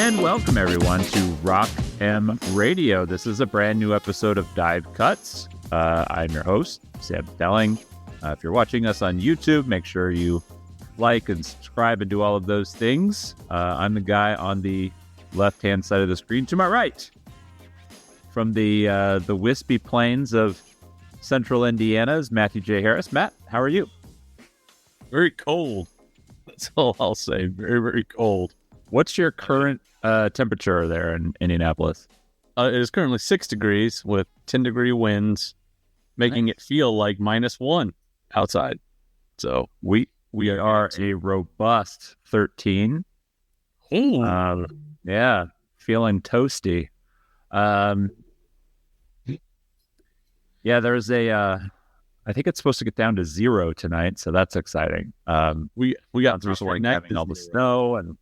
And welcome everyone to Rock M Radio. This is a brand new episode of Dive Cuts. I'm your host, Sam Delling. If you're watching us on YouTube, make sure you like and subscribe and do all of those things. I'm the guy on the left-hand side of the screen. To my right, from the wispy plains of central Indiana, is Matthew J. Harris. Matt, how are you? Very cold. That's all I'll say. Very, very cold. What's your current temperature there in Indianapolis? It is currently 6 degrees with 10-degree winds, making it feel like -1 outside. So we are a robust 13. Yeah, feeling toasty. Yeah, there's I think it's supposed to get down to 0 tonight, so that's exciting. We got through like having all the snow, and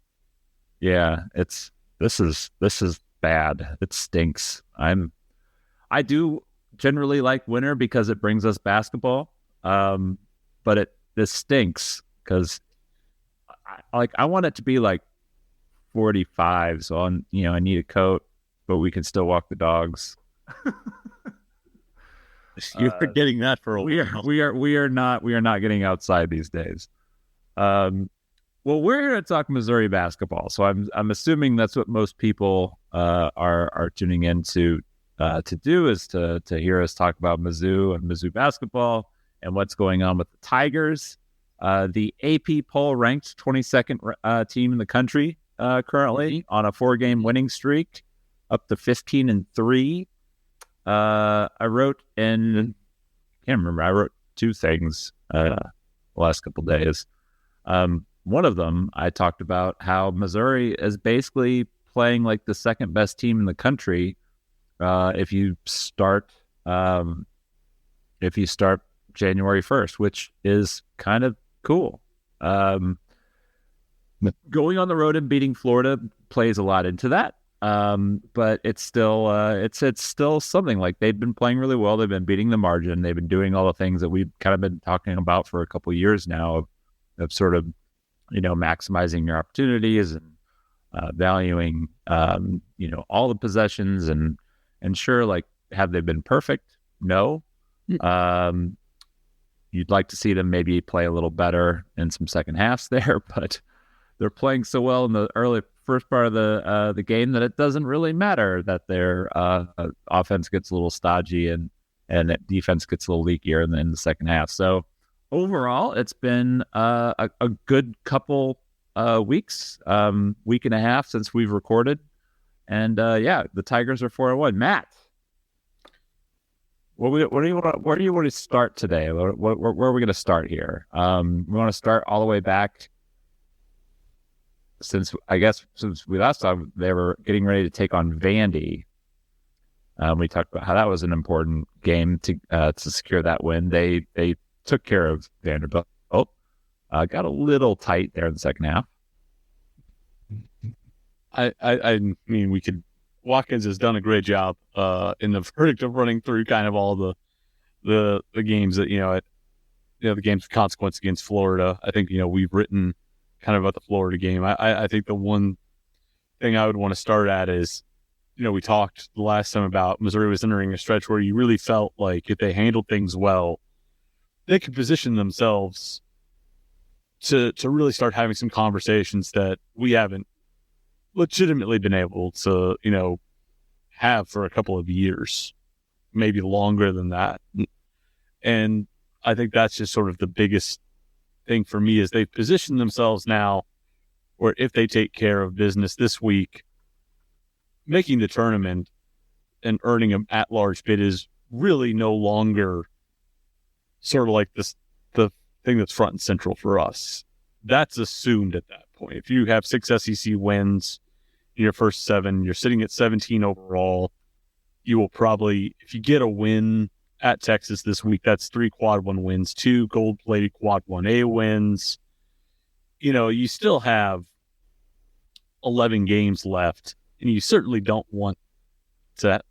yeah, this is bad. It stinks. I do generally like winter because it brings us basketball, but this stinks because I want it to be like 45, so I need a coat, but we can still walk the dogs. You're forgetting that for a while. We are not getting outside these days. Well, we're here to talk Missouri basketball, so I'm assuming that's what most people are tuning in to do, is to hear us talk about Mizzou and Mizzou basketball and what's going on with the Tigers. The AP poll ranked 22nd team in the country currently on a 4-game winning streak, up to 15-3. I wrote 2 things the last couple days. One of them, I talked about how Missouri is basically playing like the second best team in the country if you start January 1st, which is kind of cool. Going on the road and beating Florida plays a lot into that. But it's still it's still something. Like, they've been playing really well. They've been beating the margin. They've been doing all the things that we've kind of been talking about for a couple of years now of sort of, maximizing your opportunities and valuing all the possessions and sure, like, have they been perfect? No. You'd like to see them maybe play a little better in some second halves there, but they're playing so well in the first part of the game that it doesn't really matter that their offense gets a little stodgy and that defense gets a little leakier in the second half. So overall, it's been a good couple weeks, week and a half since we've recorded, and the Tigers are 4-1. Matt, where do you want to start today? Where are we going to start here? We want to start all the way back. Since we last saw, they were getting ready to take on Vandy. We talked about how that was an important game to secure that win. They took care of Vanderbilt. Got a little tight there in the second half. I mean, Watkins has done a great job in the verdict of running through kind of all the games that the games of consequence against Florida. I think we've written kind of about the Florida game. I think the one thing I would want to start at is, we talked the last time about Missouri was entering a stretch where you really felt like if they handled things well, they could position themselves to really start having some conversations that we haven't legitimately been able to, have for a couple of years, maybe longer than that. And I think that's just sort of the biggest thing for me, is they've positioned themselves now where if they take care of business this week, making the tournament and earning an at-large bid is really no longer sort of like the thing that's front and central for us. That's assumed at that point. If you have 6 SEC wins in your first 7, you're sitting at 17 overall. You will probably, if you get a win at Texas this week, that's 3 quad 1 wins, 2 gold-plated quad 1A wins. You still have 11 games left, and you certainly don't want to,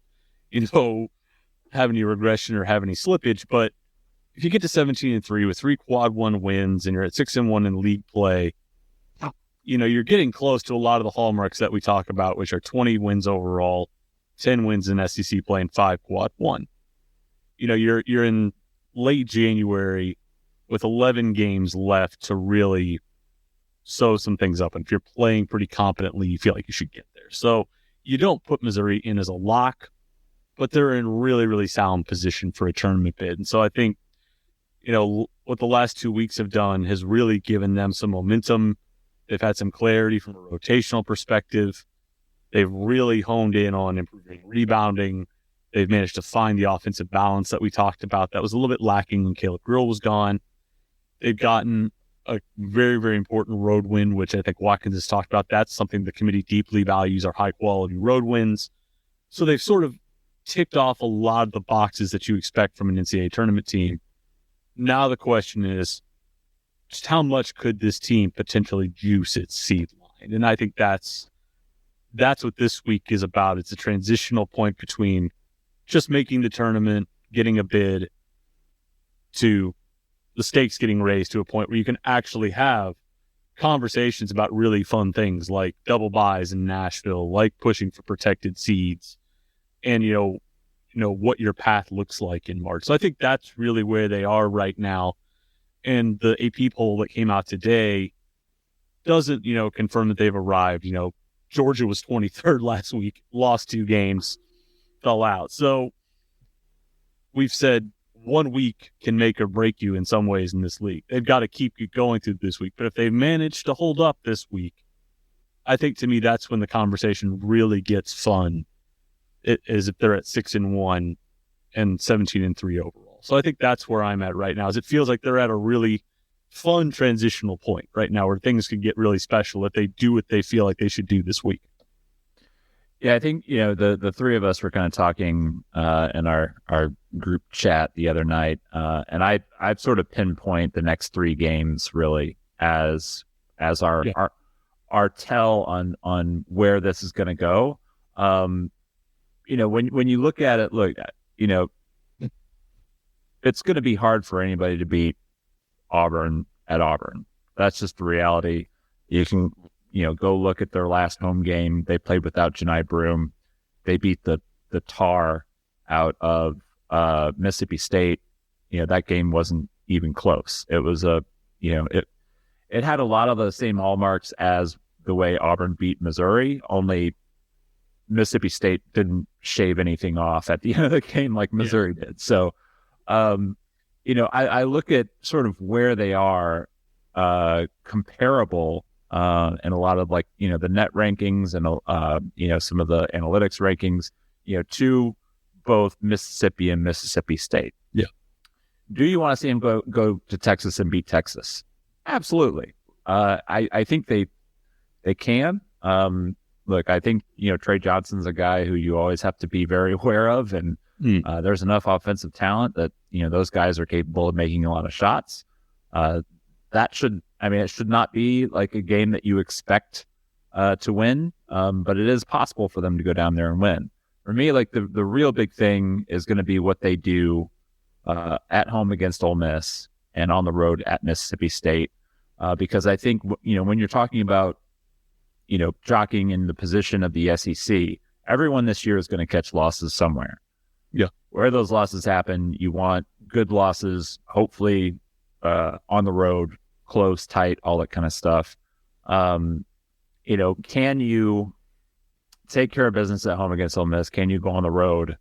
have any regression or have any slippage. But if you get to 17-3 with 3 quad 1 wins and you're at 6-1 in league play, you're getting close to a lot of the hallmarks that we talk about, which are 20 wins overall, 10 wins in SEC play, and 5 quad one. You're in late January with 11 games left to really sew some things up. And if you're playing pretty competently, you feel like you should get there. So you don't put Missouri in as a lock, but they're in really, really sound position for a tournament bid. And so I think, what the last 2 weeks have done has really given them some momentum. They've had some clarity from a rotational perspective. They've really honed in on improving rebounding. They've managed to find the offensive balance that we talked about that was a little bit lacking when Caleb Grill was gone. They've gotten a very, very important road win, which I think Watkins has talked about. That's something the committee deeply values, are high-quality road wins. So they've sort of ticked off a lot of the boxes that you expect from an NCAA tournament team. Now the question is, just how much could this team potentially juice its seed line? And I think that's what this week is about. It's a transitional point between just making the tournament, getting a bid, to the stakes getting raised to a point where you can actually have conversations about really fun things like double buys in Nashville, like pushing for protected seeds, and what your path looks like in March. So I think that's really where they are right now. And the AP poll that came out today doesn't, confirm that they've arrived. Georgia was 23rd last week, lost 2 games, fell out. So we've said 1 week can make or break you in some ways in this league. They've got to keep you going through this week. But if they manage to hold up this week, I think to me that's when the conversation really gets fun. It is if they're at 6-1 and 17-3 overall. So I think that's where I'm at right now. Is it feels like they're at a really fun transitional point right now where things could get really special if they do what they feel like they should do this week. Yeah, I think, the three of us were kind of talking in our group chat the other night, and I've sort of pinpoint the next 3 games really as our tell on where this is going to go. When you look at it, it's going to be hard for anybody to beat Auburn at Auburn. That's just the reality. You can, go look at their last home game. They played without Janai Broome. They beat the tar out of Mississippi State. That game wasn't even close. It was it had a lot of the same hallmarks as the way Auburn beat Missouri, only Mississippi State didn't shave anything off at the end of the game like Missouri did. So, I look at sort of where they are comparable in a lot of the net rankings and, some of the analytics rankings, to both Mississippi and Mississippi State. Yeah. Do you want to see them go to Texas and beat Texas? Absolutely. I think they can. Look, I think, Trey Johnson's a guy who you always have to be very aware of. And there's enough offensive talent that, those guys are capable of making a lot of shots. It should not be like a game that you expect to win, but it is possible for them to go down there and win. For me, the real big thing is going to be what they do at home against Ole Miss and on the road at Mississippi State, because I think, when you're talking about, jockeying in the position of the SEC, everyone this year is going to catch losses somewhere. Yeah. Where those losses happen, you want good losses, hopefully on the road, close, tight, all that kind of stuff. Can you take care of business at home against Ole Miss? Can you go on the road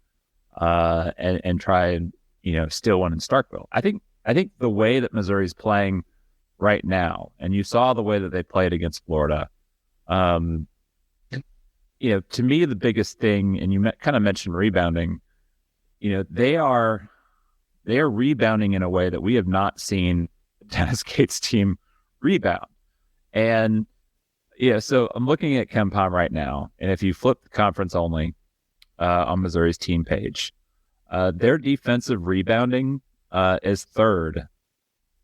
and try and, steal one in Starkville? I think the way that Missouri's playing right now, and you saw the way that they played against Florida, to me, the biggest thing, and you kind of mentioned rebounding, they are rebounding in a way that we have not seen Dennis Gates' team rebound. And so I'm looking at KenPom right now, and if you flip the conference only on Missouri's team page, their defensive rebounding is 3rd.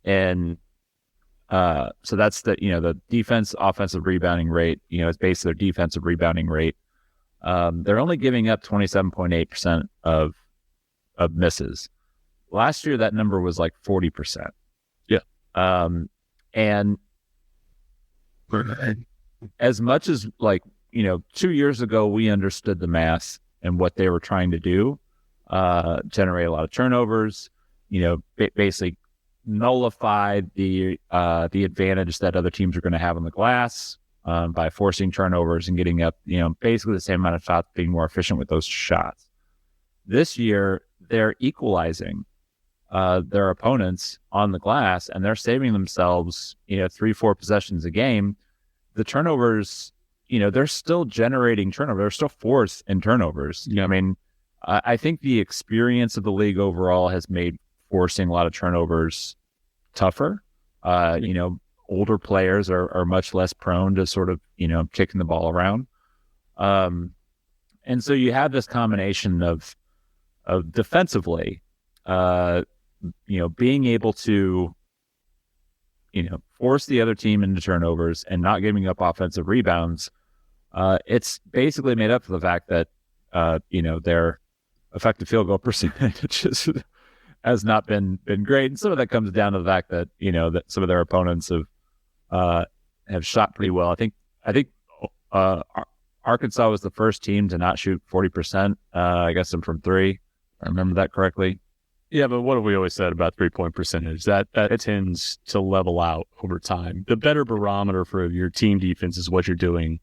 And so that's the defense offensive rebounding rate, is based on their defensive rebounding rate. They're only giving up 27.8% of misses. Last year, that number was like 40%. Yeah. And as much as 2 years ago, we understood the math and what they were trying to do, generate a lot of turnovers, basically nullify the advantage that other teams are going to have on the glass by forcing turnovers and getting up, basically the same amount of shots, being more efficient with those shots. This year, they're equalizing their opponents on the glass, and they're saving themselves, 3-4 possessions a game. The turnovers, they're still generating turnovers. They're still fourth in turnovers. Yeah. I mean, I think the experience of the league overall has made forcing a lot of turnovers tougher. Older players are much less prone to sort of, kicking the ball around. And so you have this combination of defensively, being able to, force the other team into turnovers and not giving up offensive rebounds. It's basically made up for the fact that, their effective field goal percentage has not been great. And some of that comes down to the fact that, that some of their opponents have shot pretty well. I think Arkansas was the first team to not shoot 40%. I guess from three. I remember that correctly. Yeah, but what have we always said about 3-point percentage? That tends to level out over time. The better barometer for your team defense is what you're doing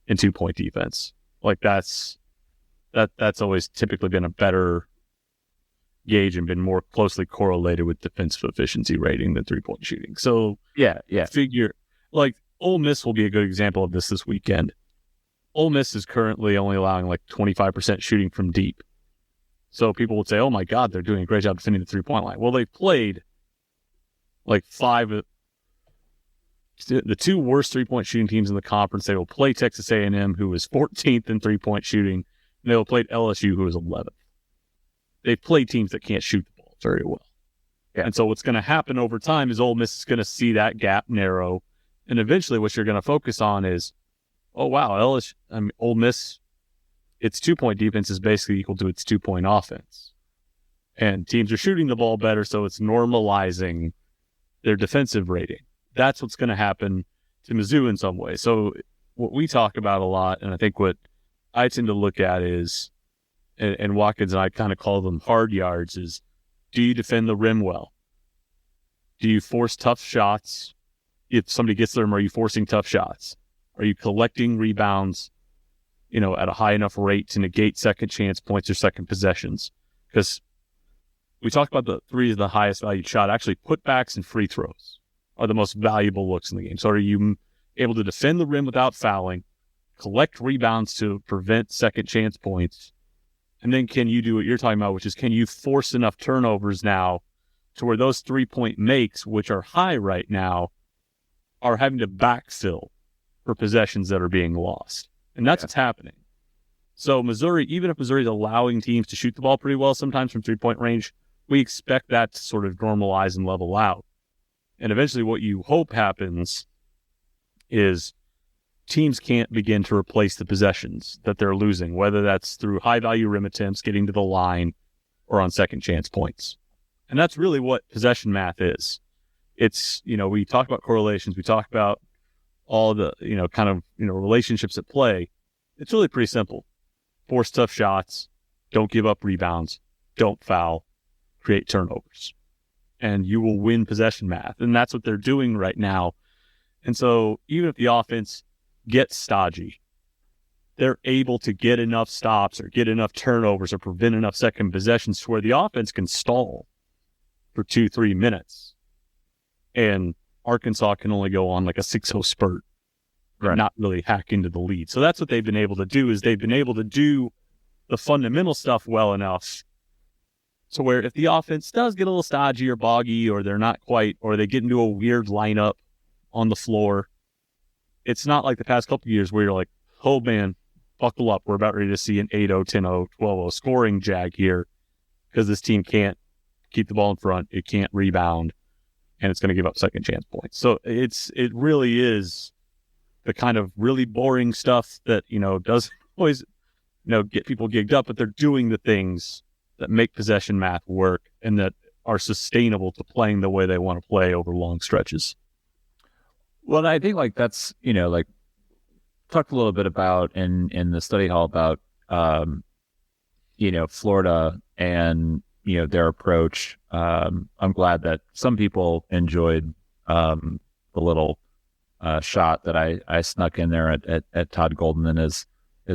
in 2-point defense. Like that's always typically been a better gauge and been more closely correlated with defensive efficiency rating than 3-point shooting. So yeah. Figure like Ole Miss will be a good example of this weekend. Ole Miss is currently only allowing 25% shooting from deep. So people would say, oh my God, they're doing a great job defending the 3-point line. Well, they played the two worst 3-point shooting teams in the conference. They will play Texas A&M, who is 14th in 3-point shooting, and they will play LSU, who is 11th. They play teams that can't shoot the ball very well. Yeah. And so what's going to happen over time is Ole Miss is going to see that gap narrow, and eventually what you're going to focus on is, oh wow, Ole Miss, its 2-point defense is basically equal to its 2-point offense. And teams are shooting the ball better, so it's normalizing their defensive rating. That's what's going to happen to Mizzou in some way. So what we talk about a lot, and I think what I tend to look at is, and Watkins and I kind of call them hard yards, is do you defend the rim well? Do you force tough shots? If somebody gets them, are you forcing tough shots? Are you collecting rebounds, at a high enough rate to negate second chance points or second possessions? Because we talked about the three of the highest valued shot. Actually, putbacks and free throws are the most valuable looks in the game. So are you able to defend the rim without fouling, collect rebounds to prevent second chance points, and then can you do what you're talking about, which is can you force enough turnovers now to where those 3-point makes, which are high right now, are having to backfill for possessions that are being lost. And that's what's happening. So Missouri, even if Missouri is allowing teams to shoot the ball pretty well, sometimes from 3-point range, we expect that to sort of normalize and level out. And eventually what you hope happens is teams can't begin to replace the possessions that they're losing, whether that's through high-value rim attempts, getting to the line, or on second chance points. And that's really what possession math is. It's, we talk about correlations, we talk about all the, relationships at play. It's really pretty simple. Force tough shots, don't give up rebounds, don't foul, create turnovers. And you will win possession math. And that's what they're doing right now. And so even if the offense gets stodgy, they're able to get enough stops or get enough turnovers or prevent enough second possessions to where the offense can stall for 2-3 minutes. And Arkansas can only go on a 6-0 spurt and not really hack into the lead. So that's what they've been able to do, is they've been able to do the fundamental stuff well enough to where if the offense does get a little stodgy or boggy, or they're not quite, or they get into a weird lineup on the floor, it's not like the past couple of years where you're like, oh man, buckle up. We're about ready to see an 8-0, 10-0, 12-0 scoring jag here, because this team can't keep the ball in front. It can't rebound, and it's going to give up second chance points. So it really is the kind of really boring stuff that, doesn't always, get people gigged up, but they're doing the things that make possession math work and that are sustainable to playing the way they want to play over long stretches. Well, I think that's, talked a little bit about in the study hall about Florida and their approach. I'm glad that some people enjoyed the little shot that I snuck in there at Todd Golden and his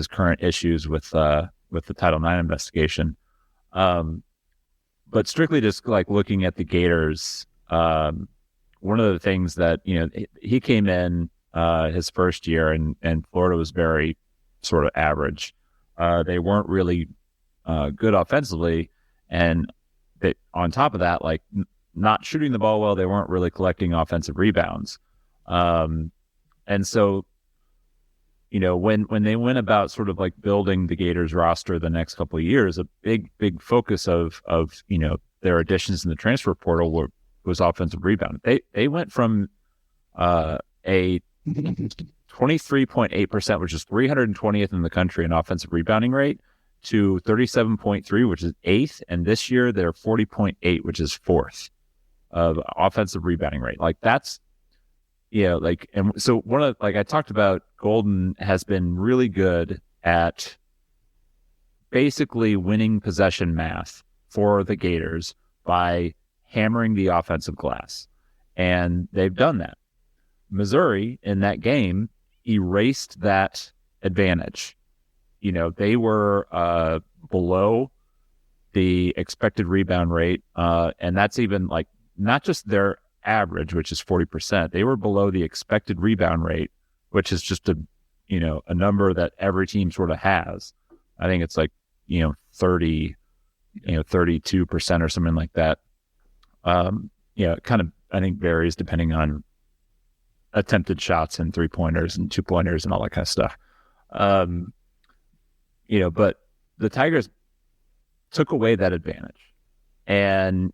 current issues with the Title IX investigation. But strictly just like looking at the Gators, one of the things that he came in his first year and Florida was very sort of average. They weren't really good offensively, and on top of that, like not shooting the ball well, they weren't really collecting offensive rebounds. And so, when they went about sort of like building the Gators roster the next couple of years, a big focus of their additions in the transfer portal was offensive rebound. They went from a 23.8%, which is 320th in the country in offensive rebounding rate, to 37.3, which is 8th, and this year they're 40.8, which is 4th of offensive rebounding rate. Like that's, and so one of I talked about, Golden has been really good at basically winning possession math for the Gators by hammering the offensive glass, and they've done that. Missouri in that game erased that advantage. They were below the expected rebound rate, and that's even like not just their average, which is 40%. They were below the expected rebound rate, which is just a number that every team sort of has. I think it's like 32% or something like that. It kind of, I think, varies depending on attempted shots and 3-pointers and 2-pointers and all that kind of stuff. But the Tigers took away that advantage, and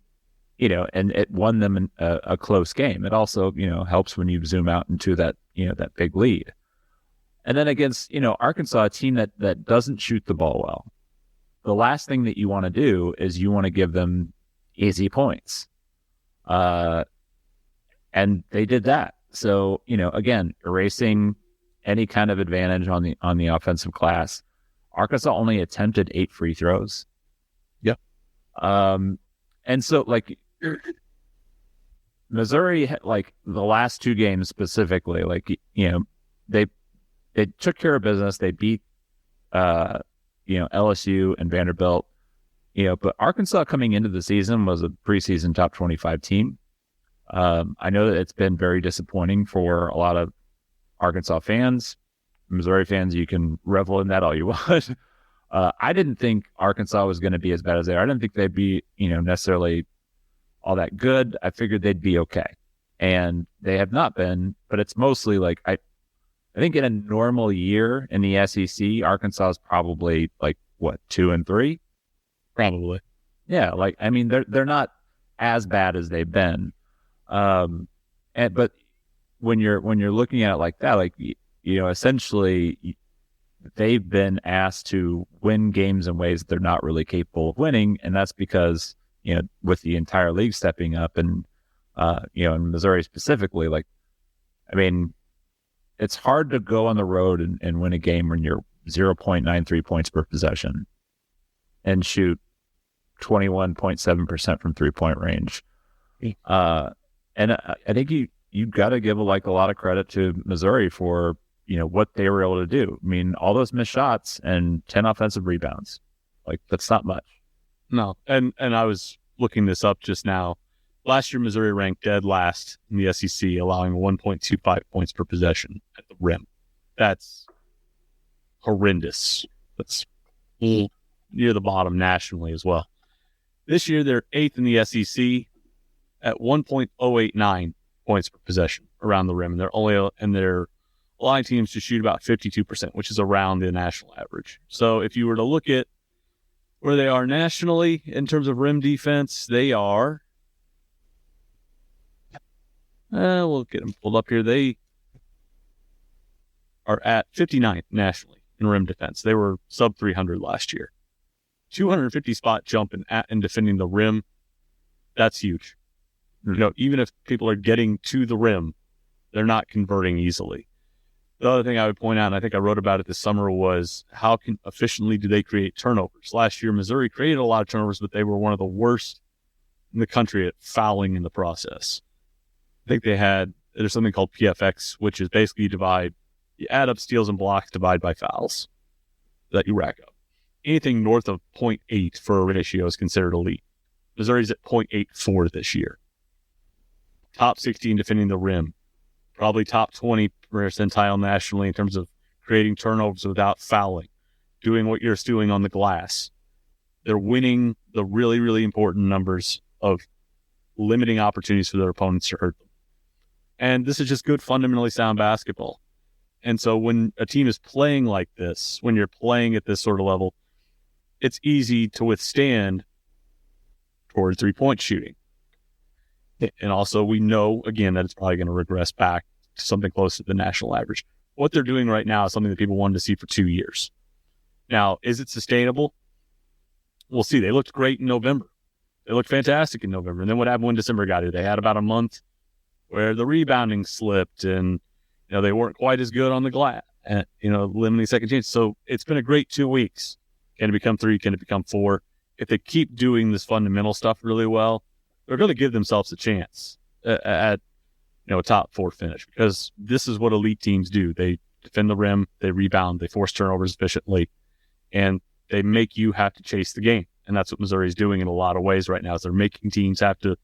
it won them a close game. It also, helps when you zoom out into that, that big lead. And then against, Arkansas, a team that doesn't shoot the ball well, the last thing that you want to do is you want to give them easy points. And they did that. So, again, erasing any kind of advantage on the offensive glass. Arkansas only attempted 8 free throws. Yeah. And so Missouri, like the last 2 games specifically, they took care of business. They beat, LSU and Vanderbilt, but Arkansas coming into the season was a preseason top 25 team. I know that it's been very disappointing for a lot of Arkansas fans. Missouri fans, you can revel in that all you want. I didn't think Arkansas was going to be as bad as they are. I didn't think they'd be, necessarily all that good. I figured they'd be okay. And they have not been, but it's mostly like, I think in a normal year in the SEC, Arkansas is probably 2-3? Probably. Yeah. They're not as bad as they've been. But when you're looking at it like that, essentially they've been asked to win games in ways that they're not really capable of winning. And that's because, with the entire league stepping up and, in Missouri specifically, it's hard to go on the road and win a game when you're 0.93 points per possession and shoot 21.7% from 3-point range. And I think you got to give a lot of credit to Missouri for, what they were able to do. I mean, all those missed shots and 10 offensive rebounds, that's not much. No. And I was looking this up just now. Last year, Missouri ranked dead last in the SEC, allowing 1.25 points per possession at the rim. That's horrendous. That's near the bottom nationally as well. This year, they're 8th in the SEC at 1.089 points per possession around the rim. And they're allowing teams to shoot about 52%, which is around the national average. So if you were to look at where they are nationally in terms of rim defense, they are, we'll get them pulled up here. They are at 59th nationally in rim defense. They were sub 300 last year. 250 spot jump in defending the rim. That's huge. Even if people are getting to the rim, they're not converting easily. The other thing I would point out, and I think I wrote about it this summer, was how efficiently do they create turnovers? Last year, Missouri created a lot of turnovers, but they were one of the worst in the country at fouling in the process. I think there's something called PFX, which is basically you add up steals and blocks, divide by fouls that you rack up. Anything north of 0.8 for a ratio is considered elite. Missouri's at 0.84 this year. Top 16 defending the rim. Probably top 20 percentile nationally in terms of creating turnovers without fouling, doing what you're doing on the glass. They're winning the really, really important numbers of limiting opportunities for their opponents to hurt them. And this is just good, fundamentally sound basketball. And so when a team is playing like this, when you're playing at this sort of level, it's easy to withstand toward three-point shooting. And also we know, again, that it's probably going to regress back to something close to the national average. What they're doing right now is something that people wanted to see for 2 years. Now, is it sustainable? We'll see. They looked great in November. They looked fantastic in November. And then what happened when December got here? They had about a month where the rebounding slipped and they weren't quite as good on the glass, limiting second chance. So it's been a great 2 weeks. Can it become 3? Can it become 4? If they keep doing this fundamental stuff really well, they're going to give themselves a chance at a top 4 finish, because this is what elite teams do. They defend the rim, they rebound, they force turnovers efficiently, and they make you have to chase the game. And that's what Missouri is doing in a lot of ways right now, is they're making teams have to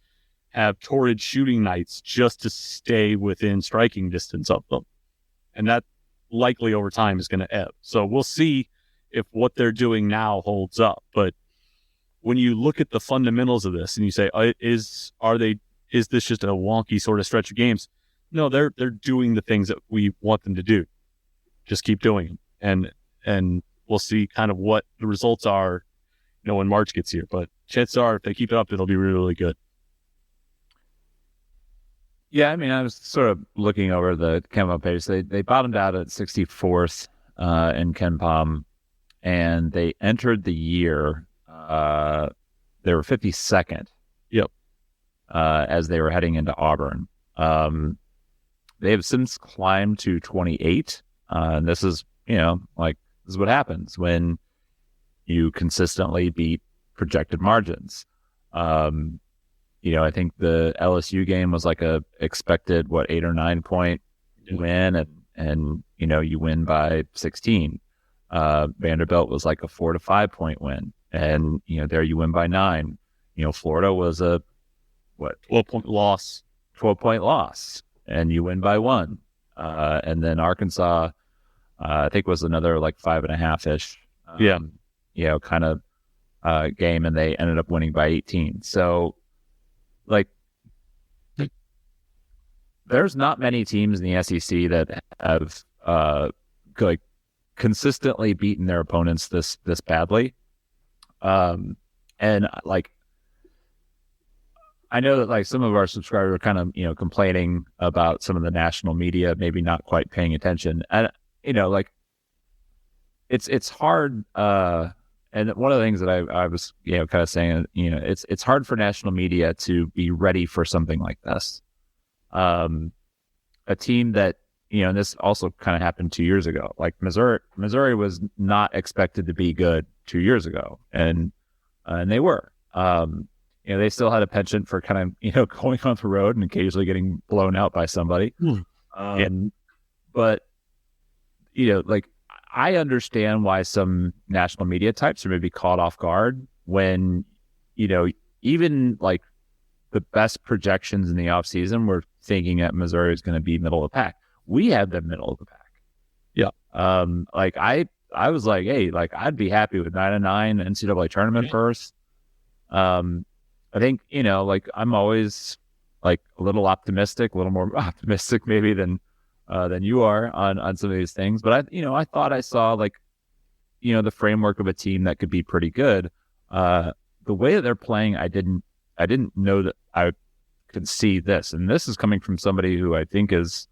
have torrid shooting nights just to stay within striking distance of them. And that likely over time is going to ebb. So we'll see if what they're doing now holds up. But when you look at the fundamentals of this and you say, is this just a wonky sort of stretch of games? No, they're doing the things that we want them to do. Just keep doing them. And we'll see kind of what the results are, when March gets here. But chances are, if they keep it up, it'll be really, really good. Yeah, I mean, I was sort of looking over the KenPom page. They bottomed out at 64th in KenPom, and they entered the year, they were 52nd. Yep. As they were heading into Auburn. They have since climbed to 28. And this is, this is what happens when you consistently beat projected margins. I think the LSU game was like a expected 8 or 9 point win, and you win by 16. Vanderbilt was like a 4 to 5 point win, and there you win by 9. Florida was a 12-point loss. 12-point loss, and you win by 1. And then Arkansas, I think, was another like 5.5-ish. Kind of game, and they ended up winning by 18. So, there's not many teams in the SEC that have consistently beaten their opponents this badly. And I know that some of our subscribers are kind of complaining about some of the national media maybe not quite paying attention, and it's hard. And one of the things that I was kind of saying, it's hard for national media to be ready for something like this. A team that and this also kind of happened 2 years ago. Like Missouri was not expected to be good 2 years ago, and they were. They still had a penchant for kind of going on the road and occasionally getting blown out by somebody. But I understand why some national media types are maybe caught off guard when, even like the best projections in the offseason were thinking that Missouri is going to be middle of the pack. We had them middle of the pack. Yeah. I was like, hey, I'd be happy with 9-9 NCAA tournament first. I think, I'm always a little optimistic, a little more optimistic maybe than you are on some of these things. But I thought I saw the framework of a team that could be pretty good. The way that they're playing, I didn't know that I could see this. And this is coming from somebody who I think is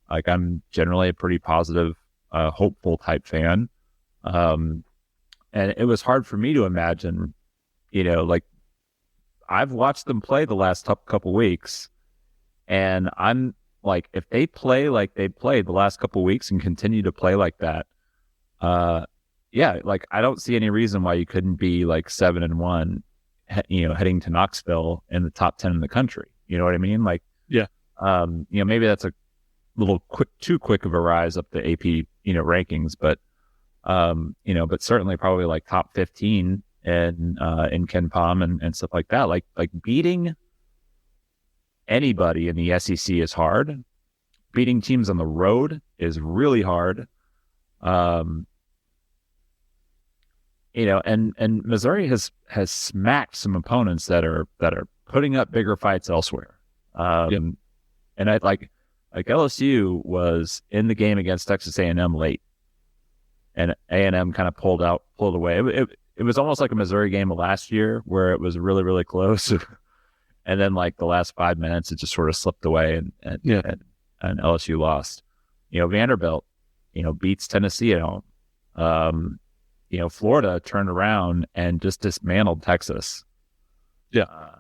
I'm generally a pretty positive, hopeful type fan. And it was hard for me to imagine, I've watched them play the last couple weeks, and I'm like if they play like they played the last couple weeks and continue to play like that, yeah, like I don't see any reason why you couldn't be like 7-1, heading to Knoxville in the top 10 in the country. You know what I mean? Like, Yeah. Maybe that's a little too quick of a rise up the AP, rankings, but but certainly probably like top 15 in Ken Palm and stuff like that. Like beating anybody in the SEC is hard. Beating teams on the road is really hard. And Missouri has smacked some opponents that are putting up bigger fights elsewhere. Yep. And I like LSU was in the game against Texas A&M late, and A&M kind of pulled away. It was almost like a Missouri game of last year where it was really, really close. And then like the last 5 minutes, it just sort of slipped away and LSU lost. Vanderbilt, beats Tennessee at home. Florida turned around and just dismantled Texas. Yeah.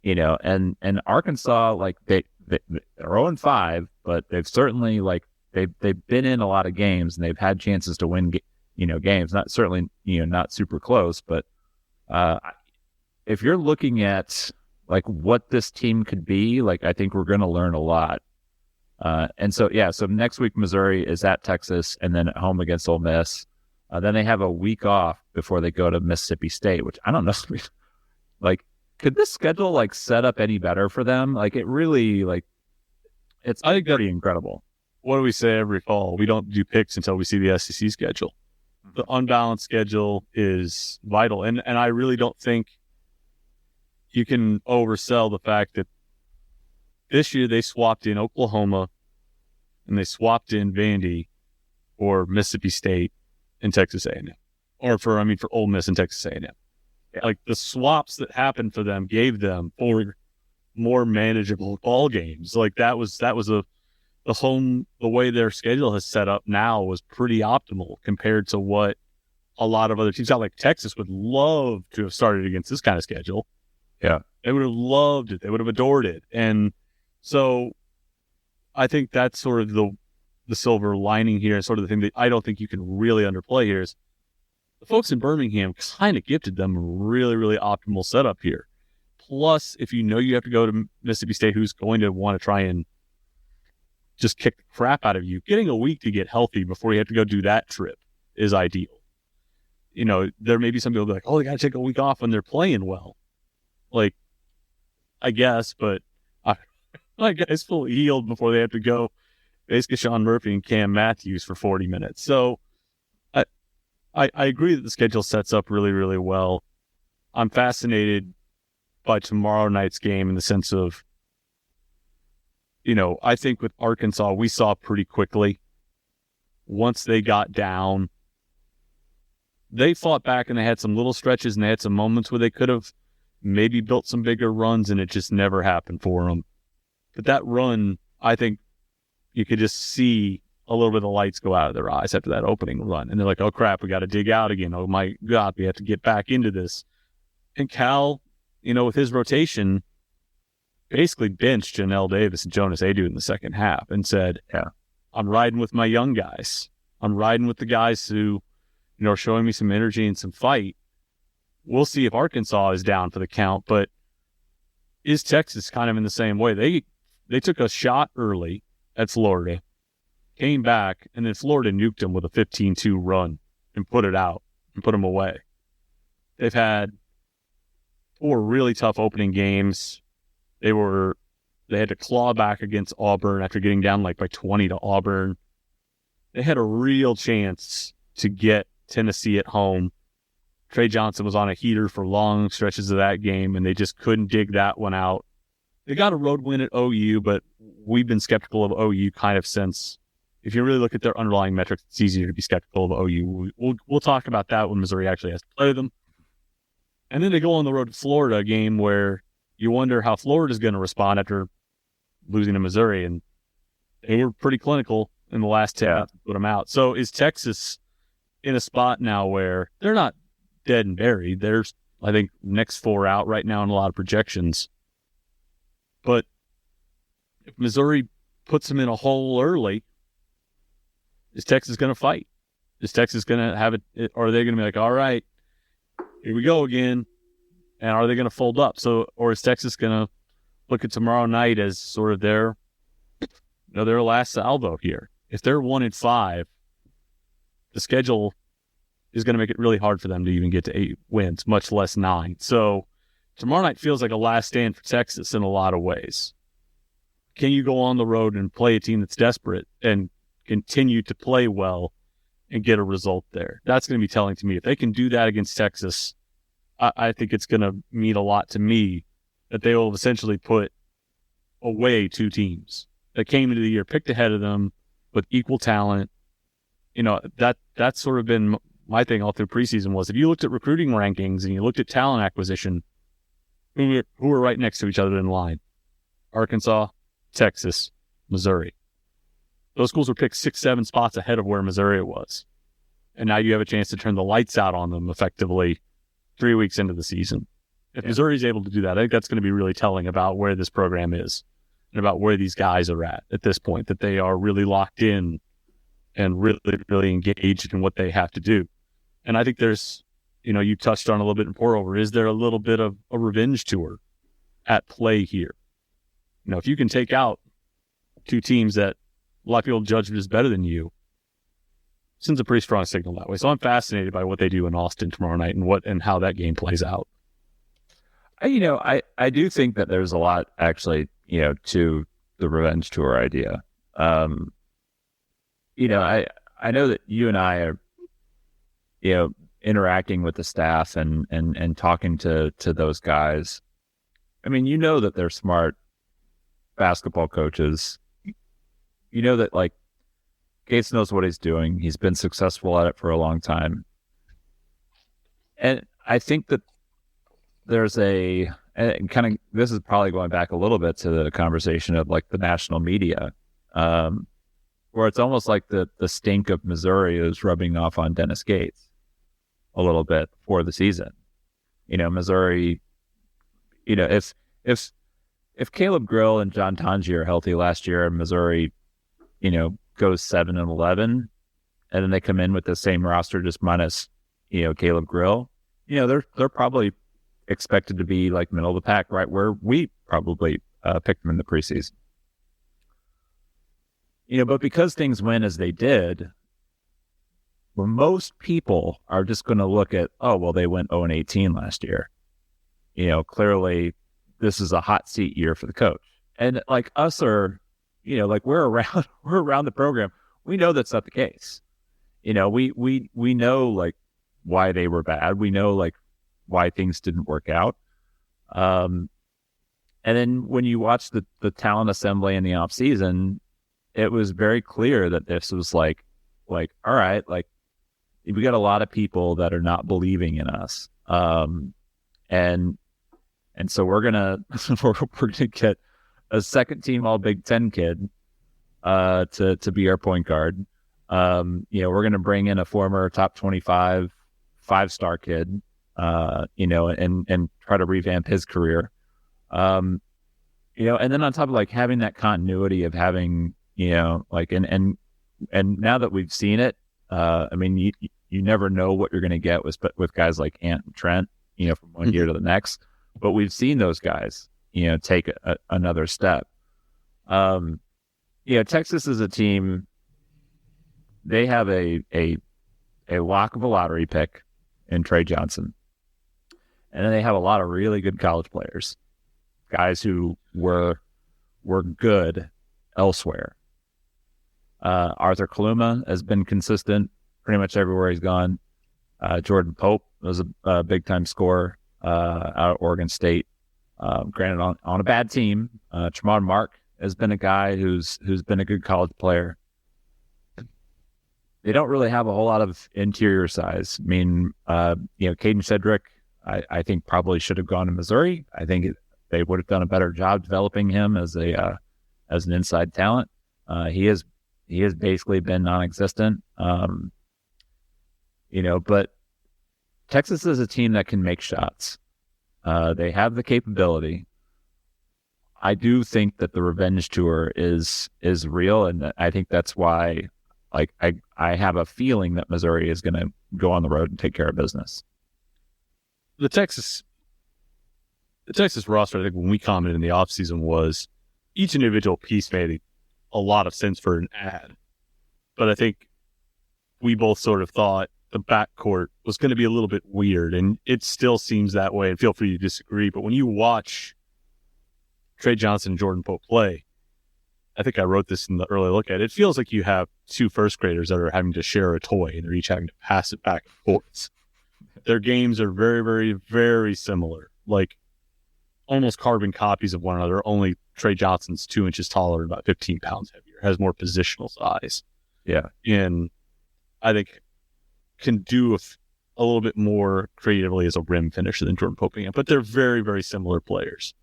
And Arkansas, like they're 0-5, but they've certainly they've been in a lot of games and they've had chances to win, games. Not certainly, not super close, but if you're looking at like what this team could be, like I think we're going to learn a lot. So next week Missouri is at Texas and then at home against Ole Miss. Then they have a week off before they go to Mississippi State, which I don't know. Like, could this schedule like set up any better for them? Like, it really I think pretty incredible. What do we say every fall? We don't do picks until we see the SEC schedule. The unbalanced schedule is vital, and I really don't think you can oversell the fact that this year they swapped in Oklahoma and they swapped in Vandy for Mississippi State and Texas A&M, or for Ole Miss and Texas A&M. Yeah. Like the swaps that happened for them gave them 4 more manageable ball games. Like that was the way their schedule has set up now was pretty optimal compared to what a lot of other teams out like Texas would love to have started against this kind of schedule. Yeah. They would have loved it. They would have adored it. And so I think that's sort of the silver lining here, and sort of the thing that I don't think you can really underplay here is the folks in Birmingham kind of gifted them a really, really optimal setup here. Plus, if you have to go to Mississippi State, who's going to want to try and just kick the crap out of you, getting a week to get healthy before you have to go do that trip is ideal. There may be some people be like, oh, they got to take a week off when they're playing well. Like, I guess, but my guys fully healed before they have to go basically Sean Murphy and Cam Matthews for 40 minutes. So I agree that the schedule sets up really, really well. I'm fascinated by tomorrow night's game in the sense of, I think with Arkansas, we saw pretty quickly once they got down, they fought back and they had some little stretches and they had some moments where they could have maybe built some bigger runs and it just never happened for them. But that run, I think you could just see a little bit of the lights go out of their eyes after that opening run. And they're like, oh, crap, we got to dig out again. Oh, my God, we have to get back into this. And Cal, with his rotation, basically benched Janelle Davis and Jonas Adu in the second half and said, yeah, I'm riding with my young guys. I'm riding with the guys who, are showing me some energy and some fight. We'll see if Arkansas is down for the count, but is Texas kind of in the same way? They took a shot early at Florida, came back, and then Florida nuked them with a 15-2 run and put it out and put them away. They've had 4 really tough opening games. They had to claw back against Auburn after getting down by 20 to Auburn. They had a real chance to get Tennessee at home. Trey Johnson was on a heater for long stretches of that game, and they just couldn't dig that one out. They got a road win at OU, but we've been skeptical of OU kind of since. If you really look at their underlying metrics, it's easier to be skeptical of OU. We'll talk about that when Missouri actually has to play them. And then they go on the road to Florida, a game where you wonder how Florida's going to respond after losing to Missouri, and they were pretty clinical in the last 10 to put them out. So is Texas in a spot now where they're not dead and buried? There's, I think, next 4 out right now in a lot of projections. But if Missouri puts them in a hole early, is Texas going to fight? Is Texas going to have it, or are they going to be like, all right, here we go again? And are they going to fold up? So, or is Texas going to look at tomorrow night as sort of their last salvo here? If they're 1-5, the schedule is going to make it really hard for them to even get to 8 wins, much less 9. So tomorrow night feels like a last stand for Texas in a lot of ways. Can you go on the road and play a team that's desperate and continue to play well and get a result there? That's going to be telling to me. If they can do that against Texas, I think it's going to mean a lot to me that they will essentially put away 2 teams that came into the year picked ahead of them with equal talent. That's sort of been my thing all through preseason was if you looked at recruiting rankings and you looked at talent acquisition, who were right next to each other in line? Arkansas, Texas, Missouri. Those schools were picked 6-7 spots ahead of where Missouri was. And now you have a chance to turn the lights out on them effectively 3 weeks into the season. If Missouri is able to do that, I think that's going to be really telling about where this program is and about where these guys are at this point, that they are really locked in and really, really engaged in what they have to do. And I think there's, you touched on a little bit in pour-over, is there a little bit of a revenge tour at play here? If you can take out 2 teams that a lot of people judge as better than you, sends a pretty strong signal that way. So I'm fascinated by what they do in Austin tomorrow night and how that game plays out. I do think that there's a lot actually, to the revenge tour idea. I know that you and I are, interacting with the staff and talking to those guys. I mean, that they're smart basketball coaches. That like Gates knows what he's doing. He's been successful at it for a long time. And I think that there's and kind of, this is probably going back a little bit to the conversation of like the national media, where it's almost like the stink of Missouri is rubbing off on Dennis Gates a little bit for the season. Missouri, if Caleb Grill and John Tanji are healthy last year and Missouri, goes 7-11, and then they come in with the same roster just minus, Caleb Grill, they're probably expected to be like middle of the pack, right where we probably picked them in the preseason. But because things went as they did, well, most people are just going to look at, oh, well, they went 0-18 last year. Clearly this is a hot seat year for the coach. And like us are, like we're around the program. We know that's not the case. We know like why they were bad. We know like why things didn't work out. And then when you watch the talent assembly in the off season, it was very clear that this was like, all right, like we got a lot of people that are not believing in us. And so we're gonna get a second team all Big Ten kid to be our point guard. We're gonna bring in a former top 25 5-star kid, and try to revamp his career. And then on top of like having that continuity of having, like and now that we've seen it, I mean you never know what you're gonna get with guys like Ant and Trent, from one year to the next. But we've seen those guys, take another step. Texas is a team. They have a lock of a lottery pick in Trey Johnson, and then they have a lot of really good college players, guys who were good elsewhere. Arthur Kaluma has been consistent pretty much everywhere he's gone. Jordan Pope was a big time scorer out of Oregon State. Granted on a bad team. Tremont Mark has been a guy who's been a good college player. They don't really have a whole lot of interior size. I mean, Caden Cedric, I think probably should have gone to Missouri. I think they would have done a better job developing him as an inside talent. He has basically been non-existent. But Texas is a team that can make shots. They have the capability. I do think that the revenge tour is real, and I think that's why, like, I have a feeling that Missouri is going to go on the road and take care of business. The Texas roster, I think when we commented in the offseason, was each individual piece made a lot of sense for an ad. But I think we both sort of thought the backcourt was going to be a little bit weird, and it still seems that way, and feel free to disagree. But when you watch Trey Johnson and Jordan Pope play, I think I wrote this in the early look at it, it feels like you have two first graders that are having to share a toy, and they're each having to pass it back and forth. Their games are very, very, very similar, like almost carbon copies of one another. Only Trey Johnson's 2 inches taller, about 15 pounds heavier, has more positional size. Yeah. And I think can do a little bit more creatively as a rim finisher than Jordan Pope. But they're very, very similar players.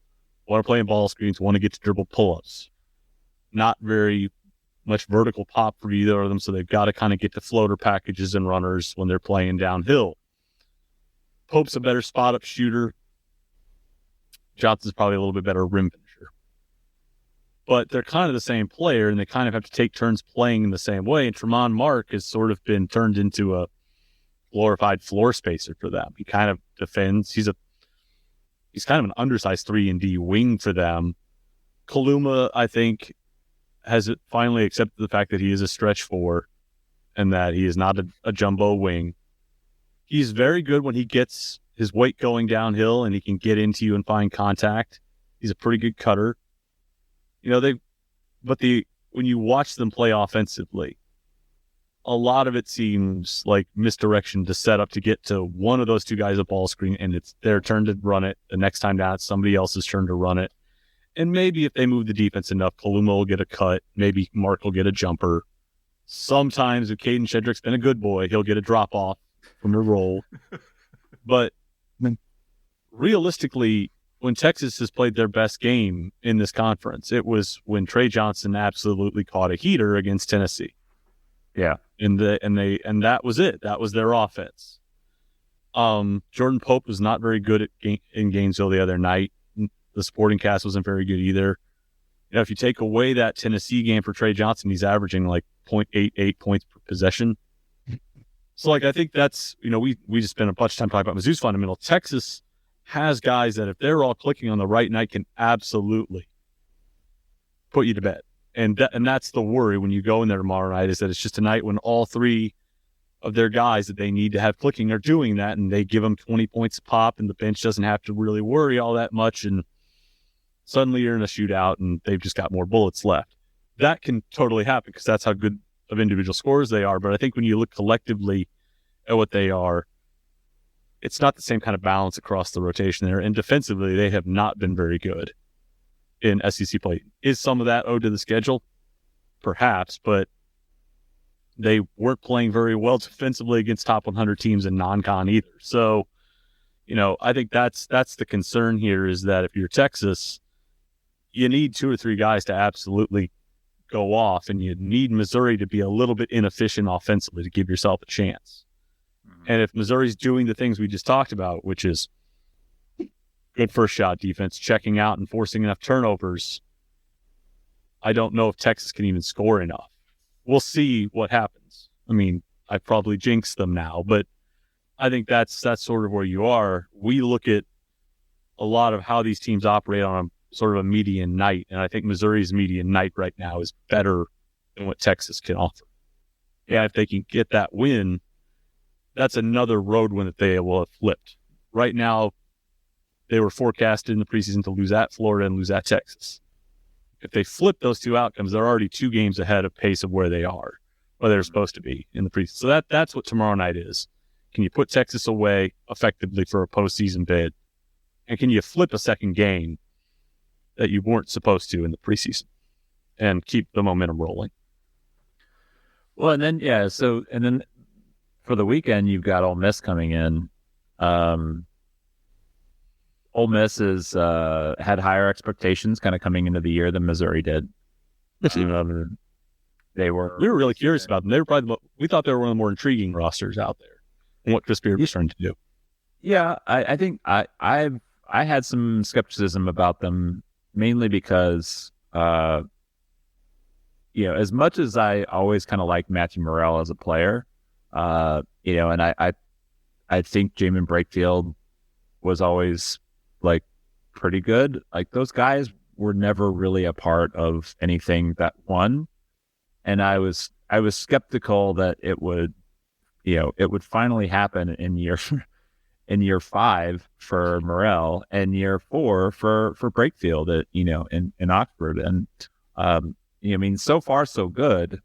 Want to play in ball screens, want to get to dribble pull-ups. Not very much vertical pop for either of them, so they've got to kind of get to floater packages and runners when they're playing downhill. Pope's a better spot-up shooter. Johnson's probably a little bit better rim finisher. But they're kind of the same player, and they kind of have to take turns playing in the same way. And Tremont Mark has sort of been turned into a glorified floor spacer for them. He kind of defends. He's kind of an undersized 3-and-D wing for them. Kaluma, I think, has finally accepted the fact that he is a stretch 4 and that he is not a jumbo wing. He's very good when he gets his weight going downhill and he can get into you and find contact. He's a pretty good cutter. You know, when you watch them play offensively, a lot of it seems like misdirection to set up to get to one of those two guys at ball screen, and it's their turn to run it. The next time down, it's somebody else's turn to run it. And maybe if they move the defense enough, Kaluma will get a cut. Maybe Mark will get a jumper. Sometimes, if Caden Shedrick's been a good boy, he'll get a drop-off from a roll. But realistically, when Texas has played their best game in this conference, it was when Trey Johnson absolutely caught a heater against Tennessee. Yeah. And that was it. That was their offense. Jordan Pope was not very good in Gainesville the other night. The Sporting Cast wasn't very good either. You know, if you take away that Tennessee game for Trey Johnson, he's averaging like 0.88 points per possession. So, like, I think that's, you know, we just spent a bunch of time talking about Mizzou's fundamental. Texas has guys that if they're all clicking on the right night can absolutely put you to bed. And that's the worry when you go in there tomorrow night, is that it's just a night when all three of their guys that they need to have clicking are doing that, and they give them 20 points a pop, and the bench doesn't have to really worry all that much, and suddenly you're in a shootout and they've just got more bullets left. That can totally happen because that's how good of individual scorers they are. But I think when you look collectively at what they are, it's not the same kind of balance across the rotation there. And defensively, they have not been very good in SEC play. Is some of that owed to the schedule? Perhaps, but they weren't playing very well defensively against top 100 teams in non-con either. So, you know, I think that's the concern here, is that if you're Texas, you need 2 or 3 guys to absolutely go off, and you need Missouri to be a little bit inefficient offensively to give yourself a chance. And if Missouri's doing the things we just talked about, which is good first shot defense, checking out and forcing enough turnovers, I don't know if Texas can even score enough. We'll see what happens. I mean, I probably jinxed them now, but I think that's sort of where you are. We look at a lot of how these teams operate on a sort of a median night, and I think Missouri's median night right now is better than what Texas can offer. Yeah, if they can get that win, that's another road win that they will have flipped. Right now, they were forecasted in the preseason to lose at Florida and lose at Texas. If they flip those two outcomes, they're already 2 games ahead of pace of where they are, where they're supposed to be in the preseason. So that's what tomorrow night is. Can you put Texas away effectively for a postseason bid? And can you flip a second game that you weren't supposed to in the preseason and keep the momentum rolling? Well, and then for the weekend, you've got Ole Miss coming in. Ole Miss had higher expectations kind of coming into the year than Missouri did. We were really curious about them. They were probably we thought they were one of the more intriguing rosters out there and what Chris Beard was trying to do. Yeah, I think I had some skepticism about them mainly because, as much as I always kind of like Matthew Morrell as a player, and I think Jamin Brakefield was always like pretty good. Like those guys were never really a part of anything that won. And I was skeptical that it would finally happen in year 5 for Morrell and year 4 for Brakefield in Oxford. And so far so good.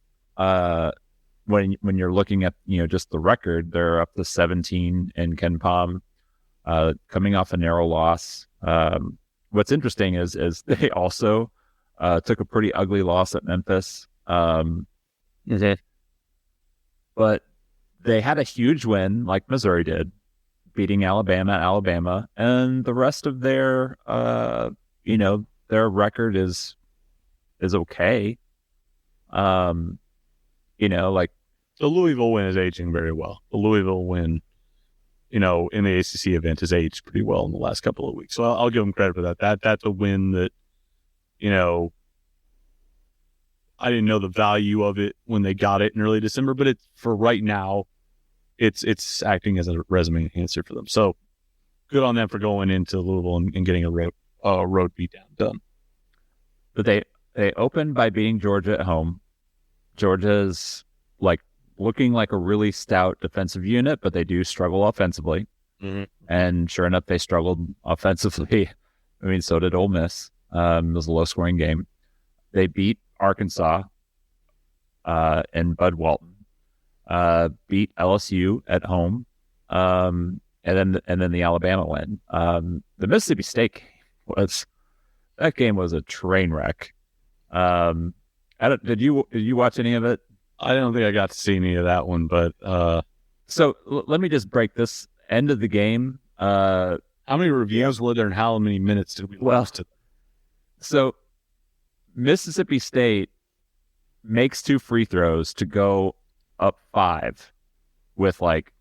When you're looking at just the record, they're up to 17 in Ken Palm, coming off a narrow loss. What's interesting is they also took a pretty ugly loss at Memphis. But they had a huge win, like Missouri did, beating Alabama at Alabama, and the rest of their record is okay. Like the Louisville win is aging very well. The Louisville win, in the ACC event has aged pretty well in the last couple of weeks. So I'll give them credit for that. That's a win that, I didn't know the value of it when they got it in early December, but it's for right now, it's acting as a resume enhancer for them. So good on them for going into Louisville and getting a road beatdown done. But they opened by beating Georgia at home. Georgia's like looking like a really stout defensive unit, but they do struggle offensively. Mm-hmm. And sure enough, they struggled offensively. I mean, so did Ole Miss. It was a low-scoring game. They beat Arkansas and Bud Walton. Beat LSU at home, and then the Alabama win. The Mississippi State game was a train wreck. Did you watch any of it? I don't think I got to see any of that one, but so let me just break this end of the game. How many reviews were there, and how many minutes did we lose to? So Mississippi State makes 2 free throws to go up 5 with like